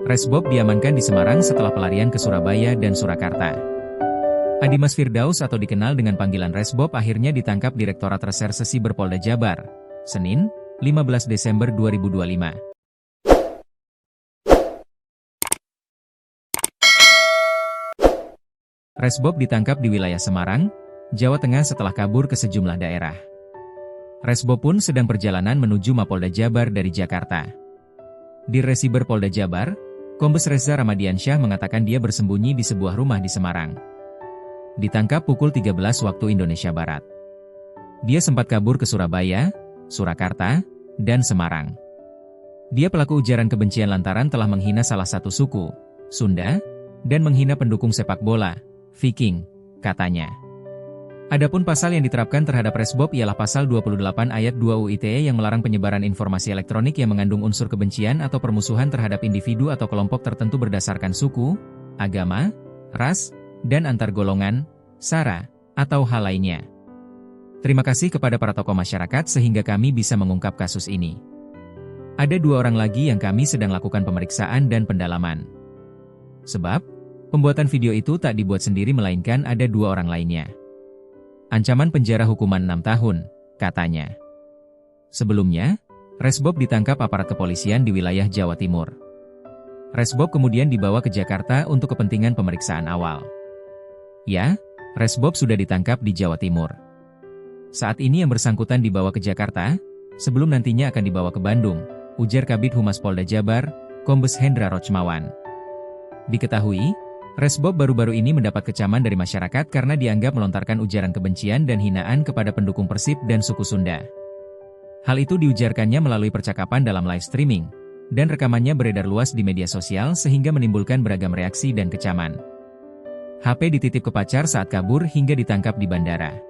Resbob diamankan di Semarang setelah pelarian ke Surabaya dan Surakarta. Adimas Firdaus atau dikenal dengan panggilan Resbob akhirnya ditangkap Direktorat Reserse Siber Polda Jabar, Senin, 15 Desember 2025. Resbob ditangkap di wilayah Semarang, Jawa Tengah setelah kabur ke sejumlah daerah. Resbob pun sedang perjalanan menuju Mapolda Jabar dari Jakarta. Di Resiber Polda Jabar, Kombes Reza Ramadiansyah mengatakan dia bersembunyi di sebuah rumah di Semarang. Ditangkap pukul 13 waktu Indonesia Barat. Dia sempat kabur ke Surabaya, Surakarta, dan Semarang. Dia pelaku ujaran kebencian lantaran telah menghina salah satu suku, Sunda, dan menghina pendukung sepak bola, Viking, katanya. Adapun pasal yang diterapkan terhadap Resbob ialah pasal 28 ayat 2 UU ITE yang melarang penyebaran informasi elektronik yang mengandung unsur kebencian atau permusuhan terhadap individu atau kelompok tertentu berdasarkan suku, agama, ras, dan antar golongan, sara, atau hal lainnya. Terima kasih kepada para tokoh masyarakat sehingga kami bisa mengungkap kasus ini. Ada 2 orang lagi yang kami sedang lakukan pemeriksaan dan pendalaman. Sebab, pembuatan video itu tak dibuat sendiri melainkan ada 2 orang lainnya. Ancaman penjara hukuman 6 tahun, katanya. Sebelumnya, Resbob ditangkap aparat kepolisian di wilayah Jawa Timur. Resbob kemudian dibawa ke Jakarta untuk kepentingan pemeriksaan awal. Ya, Resbob sudah ditangkap di Jawa Timur. Saat ini yang bersangkutan dibawa ke Jakarta, sebelum nantinya akan dibawa ke Bandung, ujar Kabid Humas Polda Jabar, Kombes Hendra Rochmawan. Diketahui, Resbob baru-baru ini mendapat kecaman dari masyarakat karena dianggap melontarkan ujaran kebencian dan hinaan kepada pendukung Persib dan suku Sunda. Hal itu diujarkannya melalui percakapan dalam live streaming, dan rekamannya beredar luas di media sosial sehingga menimbulkan beragam reaksi dan kecaman. HP dititip ke pacar saat kabur hingga ditangkap di bandara.